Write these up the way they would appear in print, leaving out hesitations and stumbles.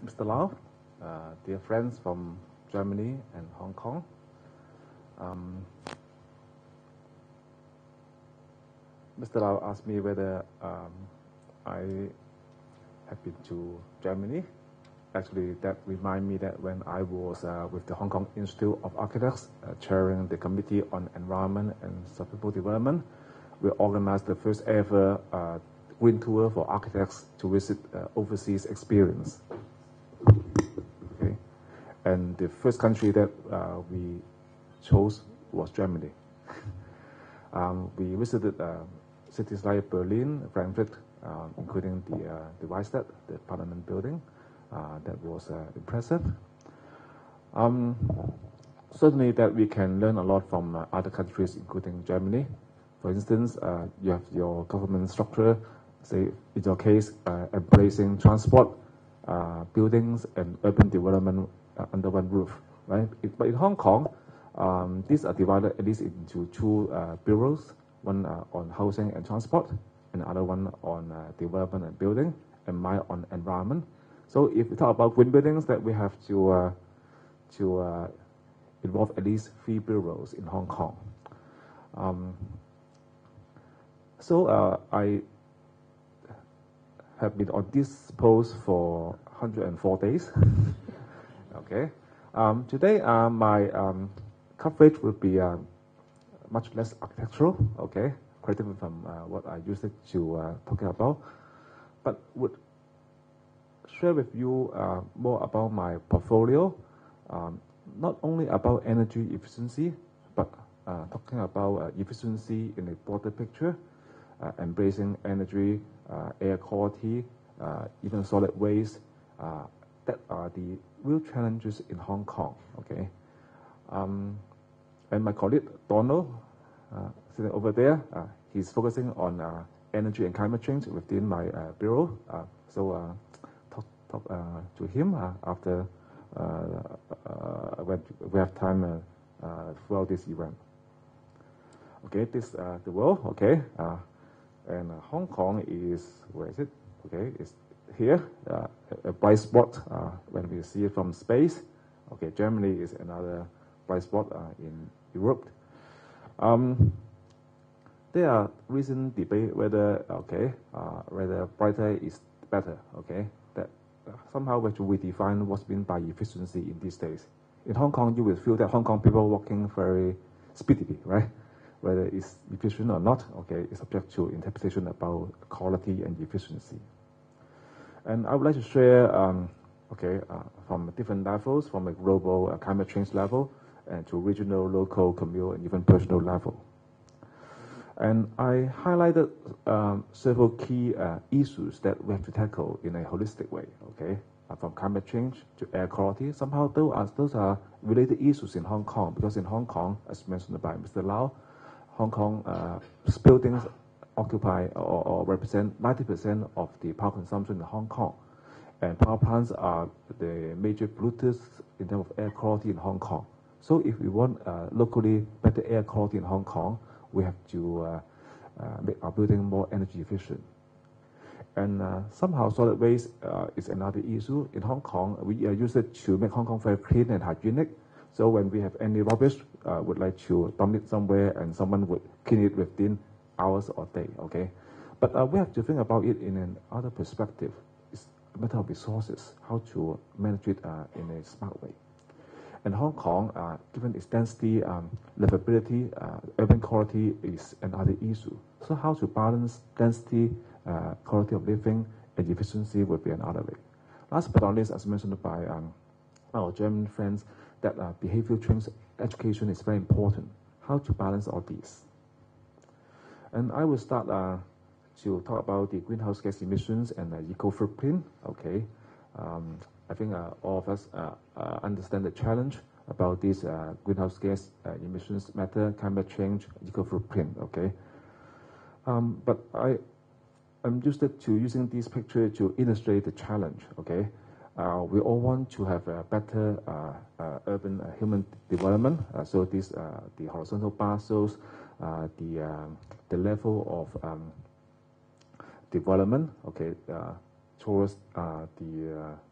Mr. Lau, dear friends from Germany and Hong Kong. Mr. Lau asked me whether I have been to Germany. Actually, that reminds me that when I was with the Hong Kong Institute of Architects, chairing the Committee on Environment and Sustainable Development, we organized the first ever green tour for architects to visit overseas experience. Okay. And the first country that we chose was Germany. We visited cities like Berlin, Frankfurt, including the Reichstag, the Parliament building. That was impressive. Certainly that we can learn a lot from other countries, including Germany. For instance, you have your government structure, say in your case, embracing transport, buildings, and urban development under one roof, right? But in Hong Kong, these are divided at least into two bureaus, one on housing and transport, and the other one on development and building, and mine on environment. So if we talk about green buildings, that we have to involve at least 3 bureaus in Hong Kong. I have been on this post for 104 days. Okay. Today, my coverage will be much less architectural. Okay, quite different from what I used to talking about, but would share with you more about my portfolio, not only about energy efficiency, but talking about efficiency in a broader picture, embracing energy, air quality, even solid waste, that are the real challenges in Hong Kong, okay? And my colleague, Donald, sitting over there, he's focusing on energy and climate change within my bureau. Talk to him after when we have time throughout this event. Okay, this the world. Okay, and Hong Kong is, where is it? Okay, it's here, a bright spot when we see it from space. Okay, Germany is another bright spot in Europe. There are recent debate whether whether brighter is better. Okay, that somehow we define what's meant by efficiency in these days. In Hong Kong, you will feel that Hong Kong people working very speedily, right? Whether it's efficient or not, okay, is subject to interpretation about quality and efficiency. And I would like to share, from different levels, from a global climate change level, and to regional, local, communal, and even personal level. And I highlighted several key issues that we have to tackle in a holistic way, okay? From climate change to air quality. Somehow those are related issues in Hong Kong, because in Hong Kong, as mentioned by Mr. Lau, Hong Kong buildings occupy or represent 90% of the power consumption in Hong Kong. And power plants are the major polluters in terms of air quality in Hong Kong. So if we want locally better air quality in Hong Kong, we have to make our building more energy efficient. And somehow solid waste is another issue. In Hong Kong, we are used to make Hong Kong very clean and hygienic. So when we have any rubbish, would like to dump it somewhere and someone would clean it within hours or day, okay? But we have to think about it in another perspective. It's a matter of resources, how to manage it in a smart way. And Hong Kong, given its density, livability, urban quality is another issue. So how to balance density, quality of living, and efficiency would be another way. Last but not least, as mentioned by our German friends, that behavioral change education is very important. How to balance all these. And I will start to talk about the greenhouse gas emissions and the eco footprint. Okay, I think all of us understand the challenge about these greenhouse gas emissions matter, climate change, eco footprint. Okay, but I'm used to using this picture to illustrate the challenge. Okay. We all want to have a better urban human development. So this the horizontal bar shows the level of development. Okay, towards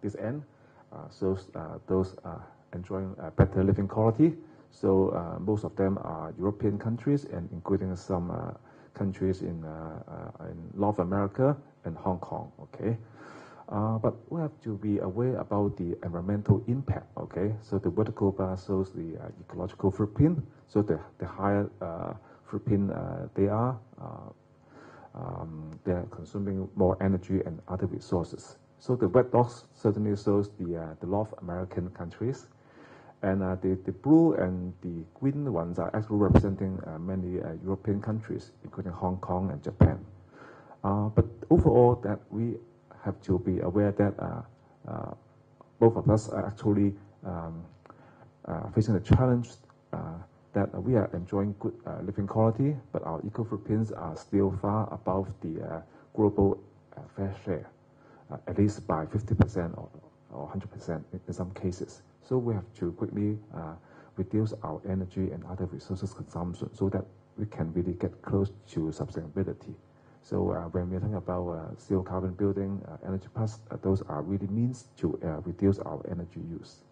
this end. So those enjoying better living quality. So most of them are European countries, and including some countries in North America and Hong Kong. Okay. But we have to be aware about the environmental impact, okay? So the vertical bar shows the ecological footprint. So the higher footprint they are consuming more energy and other resources. So the red dots certainly shows the North American countries. And the blue and the green ones are actually representing many European countries, including Hong Kong and Japan. But overall, that we have to be aware that both of us are actually facing the challenge that we are enjoying good living quality, but our eco footprints are still far above the global fair share, at least by 50% or 100% in some cases. So we have to quickly reduce our energy and other resources consumption so that we can really get close to sustainability. So when we're talking about zero carbon building, energy plus, those are really means to reduce our energy use.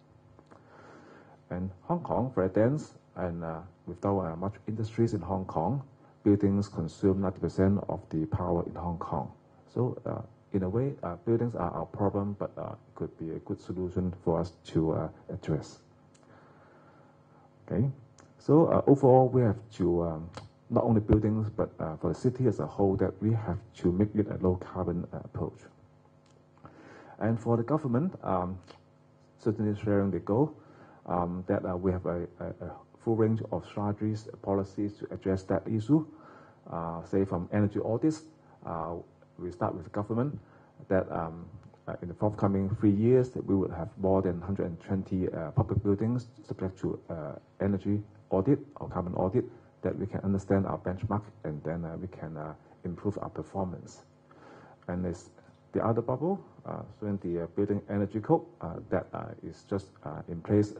And Hong Kong, very dense, and without much industries in Hong Kong, buildings consume 90% of the power in Hong Kong. So in a way, buildings are our problem, but it could be a good solution for us to address. Okay, so overall, we have to not only buildings, but for the city as a whole, that we have to make it a low-carbon approach. And for the government, certainly sharing the goal that we have a full range of strategies, policies to address that issue. Say from energy audits, we start with the government that in the forthcoming 3 years, that we will have more than 120 public buildings subject to energy audit or carbon audit, that we can understand our benchmark, and then we can improve our performance. And the other bubble, showing the building energy code that is just in place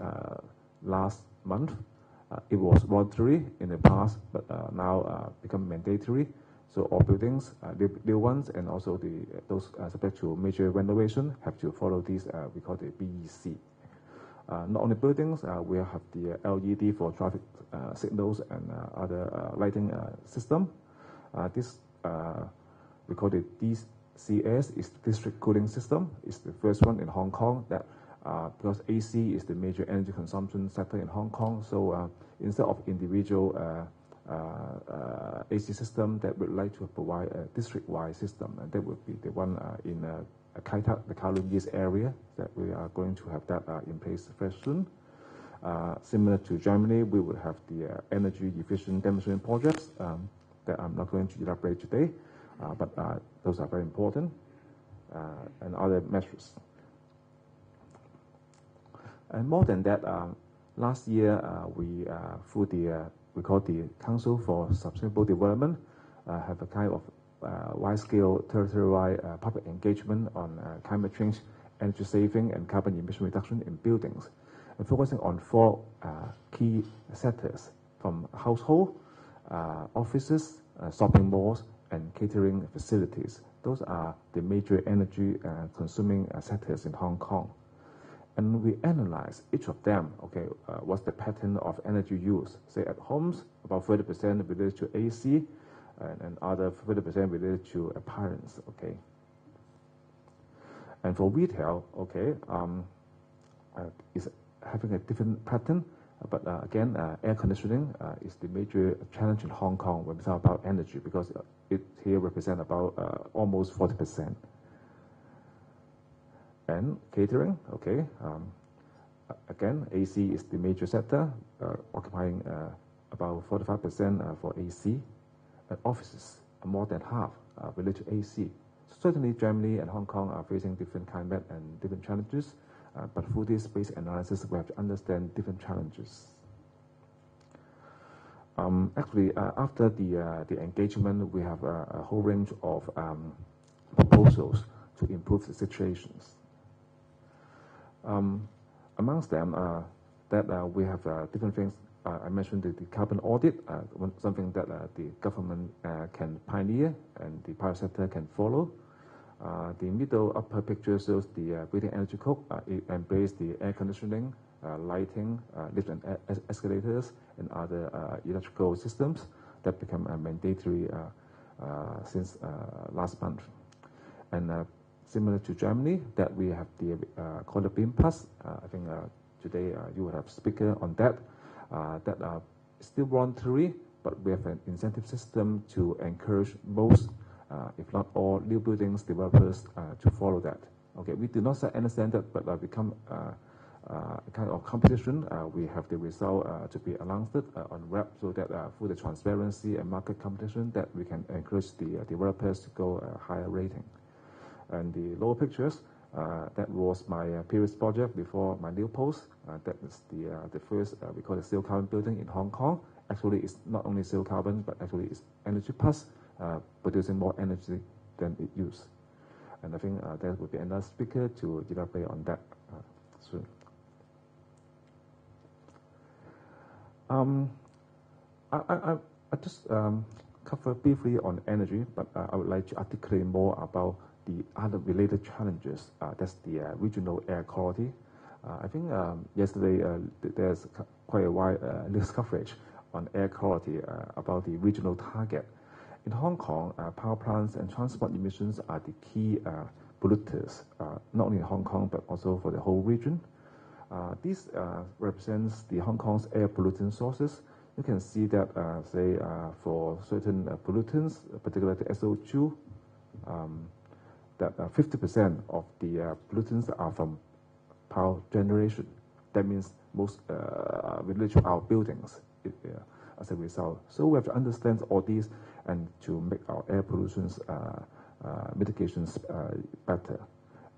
last month. It was voluntary in the past, but now become mandatory. So all buildings, new ones, and also those subject to major renovation have to follow these, we call the BEC. Not only buildings, we have the LED for traffic signals and other lighting system. This, we call it DCS, is district cooling system. It's the first one in Hong Kong that, because AC is the major energy consumption sector in Hong Kong, so instead of individual AC system, that would like to provide a district-wide system, and that would be the one in Kai Tak, the Kowloon East area, that we are going to have that in place very soon. Similar to Germany, we will have the energy efficient demonstration projects that I'm not going to elaborate today, but those are very important, and other measures. And more than that, last year we through the we call the Council for Sustainable Development have a kind of wide-scale territory-wide public engagement on climate change, energy saving, and carbon emission reduction in buildings, and focusing on 4 key sectors, from household, offices, shopping malls, and catering facilities. Those are the major energy consuming sectors in Hong Kong. And we analyze each of them, okay, what's the pattern of energy use. Say at homes, about 30% related to AC, and other 30% related to appliance, okay. And for retail, okay, is having a different pattern, but again, air conditioning is the major challenge in Hong Kong when we talk about energy, because it here represents about almost 40%. And catering, okay, again, AC is the major sector, occupying about 45% for AC. And offices are more than half related to AC. Certainly, Germany and Hong Kong are facing different climate and different challenges, but through this space analysis, we have to understand different challenges. Actually, after the engagement, we have a whole range of proposals to improve the situations. Amongst them, that we have different things. I mentioned the carbon audit, something that the government can pioneer and the private sector can follow. The middle upper picture shows the building energy code. It embraces the air conditioning, lighting, lift and escalators, and other electrical systems that become mandatory since last month. And similar to Germany, that we have the Color Beam Plus. I think today you will have a speaker on that. That are still voluntary, but we have an incentive system to encourage most, if not all, new buildings developers to follow that. Okay, we do not set any standard, but become a kind of competition. We have the result to be announced on web, so that through the transparency and market competition, that we can encourage the developers to go higher rating. And the lower pictures, that was my previous project before my new post. That is the first, we call it zero carbon building in Hong Kong. Actually, it's not only zero carbon, but actually it's energy plus, producing more energy than it used. And I think there will be another speaker to elaborate on that soon. I just cover briefly on energy, but I would like to articulate more about the other related challenges. That's the regional air quality. I think yesterday there's quite a wide news coverage on air quality about the regional target. In Hong Kong, power plants and transport emissions are the key polluters, not only in Hong Kong, but also for the whole region. This represents the Hong Kong's air pollutant sources. You can see that, say, for certain pollutants, particularly the SO2, that 50% of the pollutants are from power generation. That means most related to our buildings as a result. So we have to understand all these and to make our air pollution mitigations better.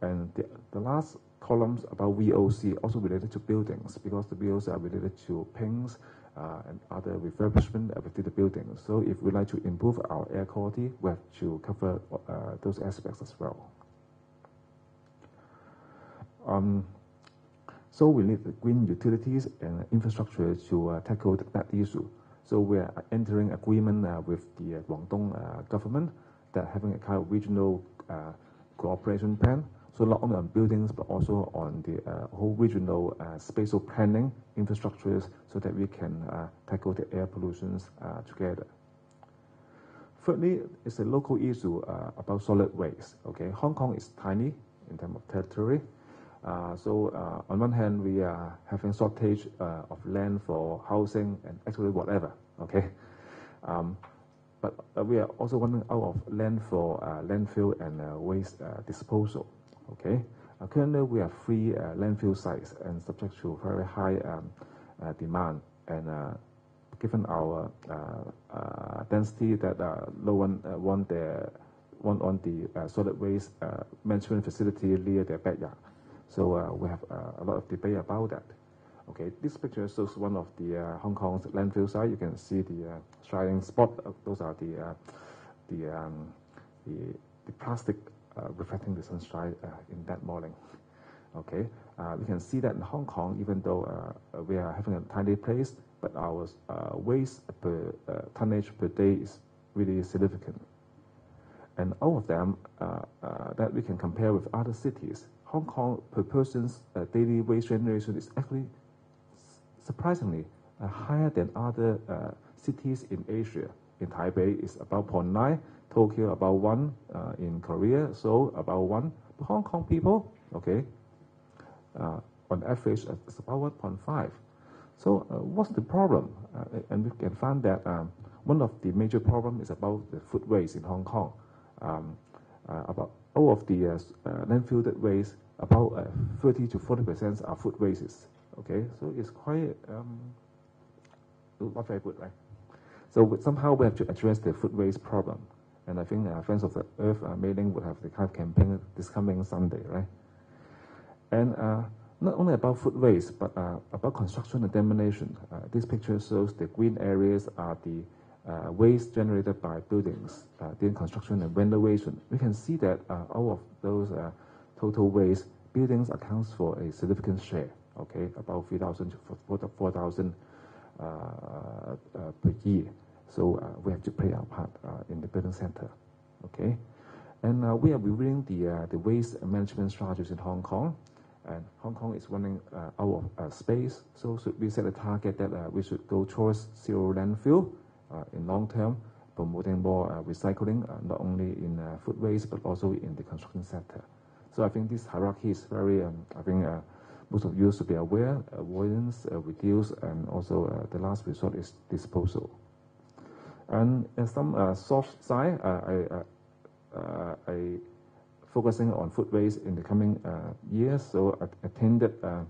And the last columns about VOC also related to buildings, because the VOC are related to paints and other refurbishment within the building. So if we like to improve our air quality, we have to cover those aspects as well. So we need the green utilities and infrastructure to tackle that issue. So we are entering agreement with the Guangdong government that having a kind of regional cooperation plan. So not only on buildings, but also on the whole regional spatial planning infrastructures, so that we can tackle the air pollutions together. Thirdly, it's a local issue about solid waste. Okay, Hong Kong is tiny in terms of territory. So on one hand, we are having shortage of land for housing and actually whatever. Okay, but we are also running out of land for landfill and waste disposal. Okay, currently we have 3 landfill sites and subject to very high demand, and given our density that no one want on the solid waste management facility near their backyard. So we have a lot of debate about that. Okay, this picture shows one of the Hong Kong's landfill site. You can see the shining spot. Those are the plastic reflecting the sunshine in that morning. Okay, we can see that in Hong Kong, even though we are having a tiny place, but our waste per tonnage per day is really significant. And all of them that we can compare with other cities. Hong Kong per person's daily waste generation is actually surprisingly higher than other cities in Asia. In Taipei, it's about 0.9, Tokyo about 1, in Korea, Seoul about 1. But Hong Kong people, okay, on average, it's about 1.5. So what's the problem? And we can find that one of the major problems is about the food waste in Hong Kong. About all of the landfill waste, about 30 to 40% are food wastes. Okay, so it's quite not very good, right? So somehow we have to address the food waste problem. And I think Friends of the Earth mailing would have the kind of campaign this coming Sunday, right? And not only about food waste, but about construction and demolition. This picture shows the green areas are the waste generated by buildings during construction and renovation. We can see that all of those total waste, buildings accounts for a significant share. Okay, about 3,000 to 4,000 per year. So we have to play our part in the building center. Okay, And we are reviewing the waste management strategies in Hong Kong. And Hong Kong is running out of space, so should we set a target that we should go towards zero landfill in long term, promoting more recycling, not only in food waste but also in the construction sector. So I think this hierarchy is very, I think most of you should be aware, avoidance, reduce, and also the last resort is disposal. And some soft side, I focusing on food waste in the coming years. So I attended kind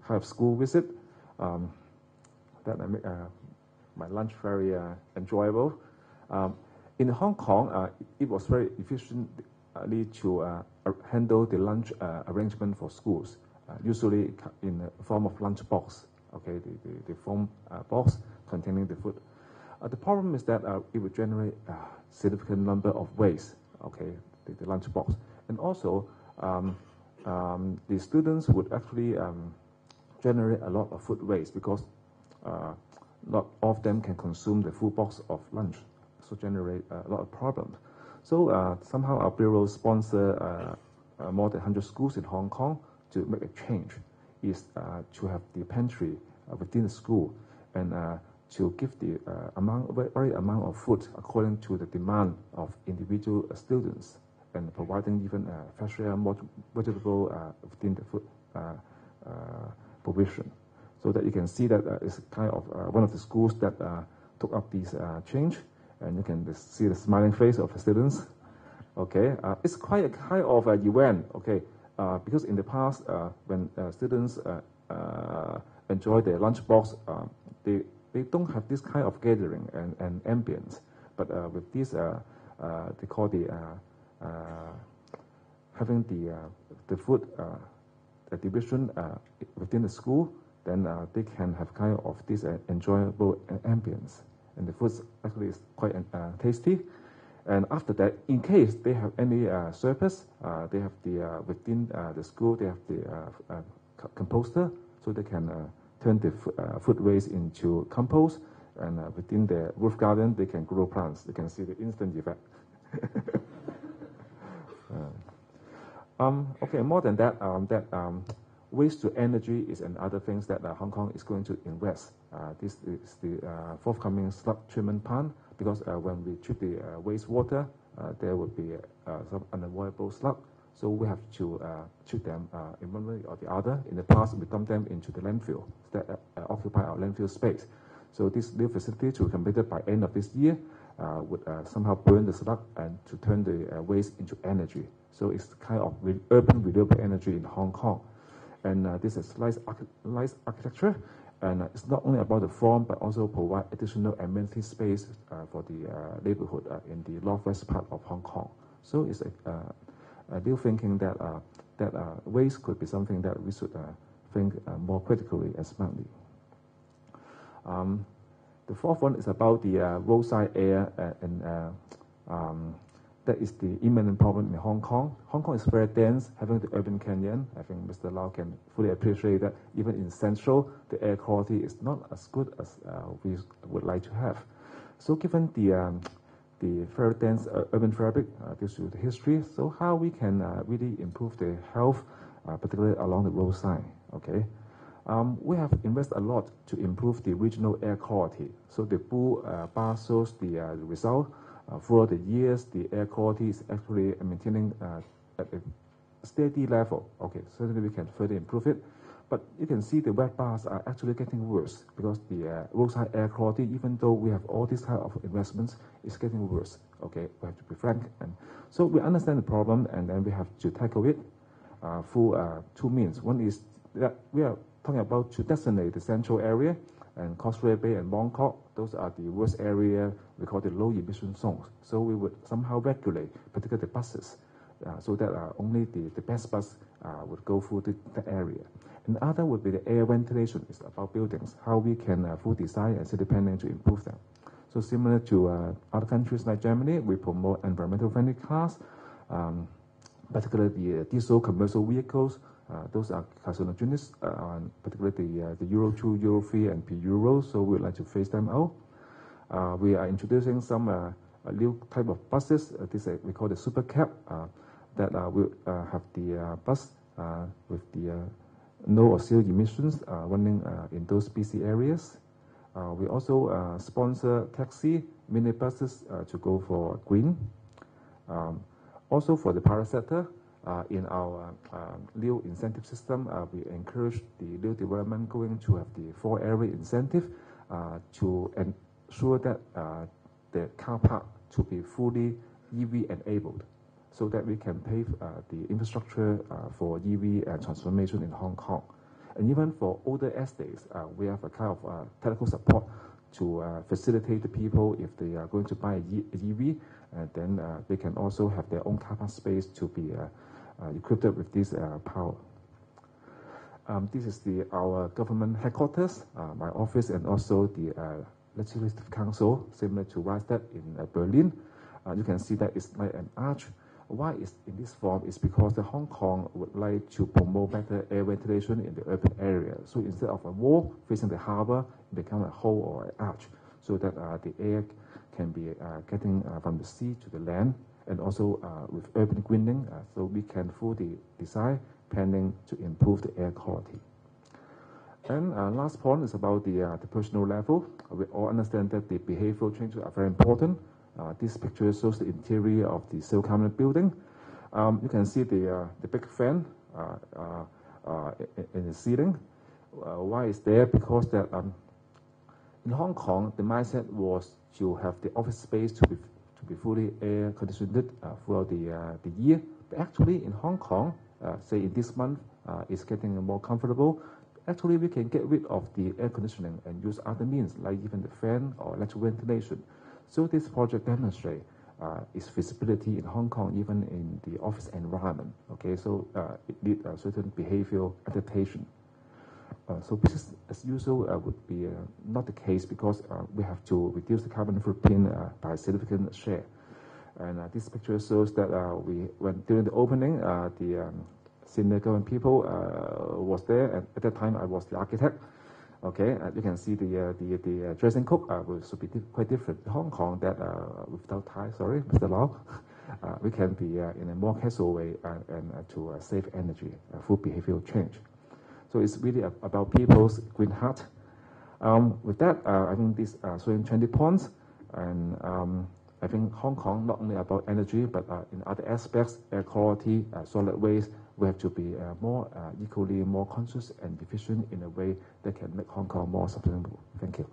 of school visit that I make my lunch very enjoyable. In Hong Kong, it was very efficiently to handle the lunch arrangement for schools, usually in the form of lunch box. Okay, the foam box containing the food. The problem is that it would generate a significant number of waste. Okay, the lunch box, and also the students would actually generate a lot of food waste because not all of them can consume the full box of lunch, so generate a lot of problems. So somehow our bureau sponsor more than 100 schools in Hong Kong to make a change, is to have the pantry within the school and to give the very amount of food according to the demand of individual students, and providing even fresher, more vegetable within the food provision. So that you can see that it's kind of one of the schools that took up this change, and you can see the smiling face of the students. Okay, it's quite a kind of event. Okay, because in the past when students enjoy their lunchbox, they don't have this kind of gathering and ambience. But with this, they call the having the food division within the school, then they can have kind of this enjoyable ambience. And the food actually is quite tasty. And after that, in case they have any surplus, they have the within the school, they have the composter, so they can turn the food waste into compost, and within the roof garden, they can grow plants. You can see the instant effect. Okay, more than that, waste to energy is another things that Hong Kong is going to invest. This is the forthcoming sludge treatment plant, because when we treat the wastewater, there will be some unavoidable sludge. So we have to treat them in one way or the other. In the past, we dump them into the landfill that occupy our landfill space. So this new facility, to be completed by end of this year, would somehow burn the sludge and to turn the waste into energy. So it's kind of urban renewable energy in Hong Kong. And this is nice architecture, and it's not only about the form, but also provide additional amenity space for the neighborhood in the northwest part of Hong Kong. So it's a new thinking that waste could be something that we should think more critically and smartly. The fourth one is about the roadside air, and that is the imminent problem in Hong Kong. Hong Kong is very dense, having the urban canyon. I think Mr. Lau can fully appreciate that even in Central, the air quality is not as good as we would like to have. So given the very dense urban fabric due to the history, so how we can really improve the health, particularly along the roadside, okay? We have invested a lot to improve the regional air quality. So the blue bar shows the result. For the years, the air quality is actually maintaining at a steady level. Okay, certainly we can further improve it. But you can see the red bars are actually getting worse, because the roadside air quality, even though we have all these kind of investments, is getting worse. Okay, we have to be frank. And so we understand the problem, and then we have to tackle it through two means. One is that we are talking about to designate the central area, and Causeway Bay and Wong, those are the worst area we call the low emission zones. So we would somehow regulate, particularly the buses, so that only the best bus would go through the area. And other would be the air ventilation. It's about buildings, how we can through design and city planning to improve them. So similar to other countries like Germany, we promote environmental friendly cars, particularly the diesel commercial vehicles. Those are carcinogenic, particularly the Euro 2, Euro 3, and P Euro, so we would like to phase them out. We are introducing some a new type of buses. This we call the super cab that will have the bus with the no or zero emissions running in those busy areas. We also sponsor taxi minibuses to go for green. Also for the private sector, in our new incentive system, we encourage the new development going to have the 4-area incentive to ensure that the car park to be fully EV enabled, so that we can pave the infrastructure for EV transformation in Hong Kong. And even for older estates, we have a kind of technical support to facilitate the people if they are going to buy an EV, and then they can also have their own car park space to be equipped with this power. This is our government headquarters, my office, and also the Legislative Council, similar to Reichstag in Berlin. You can see that it's like an arch. Why it's in this form is because the Hong Kong would like to promote better air ventilation in the urban area. So instead of a wall facing the harbor, it becomes a hole or an arch, so that the air can be getting from the sea to the land, and also with urban greening, so we can fully design planning to improve the air quality. And last point is about the personal level. We all understand that the behavioral changes are very important. This picture shows the interior of the Civil Cabinet building. You can see the big fan in the ceiling. Why is there? Because that in Hong Kong, the mindset was to have the office space to be fully air conditioned throughout the year. But actually, in Hong Kong, say in this month, it's getting more comfortable. Actually, we can get rid of the air conditioning and use other means, like even the fan or electric ventilation. So this project demonstrates its feasibility in Hong Kong, even in the office environment. Okay, so it needs a certain behavioral adaptation. So business as usual would be not the case, because we have to reduce the carbon footprint by a significant share. And this picture shows that during the opening, the senior government people was there, and at that time I was the architect. Okay, you can see the dressing code should be quite different. In Hong Kong, that without tie, sorry, Mr. Lau, we can be in a more casual way and to save energy through behavioral change. So it's really about people's green heart. With that, I think this showing 20 points, and I think Hong Kong not only about energy, but in other aspects, air quality, solid waste, we have to be equally more conscious and efficient in a way that can make Hong Kong more sustainable. Thank you.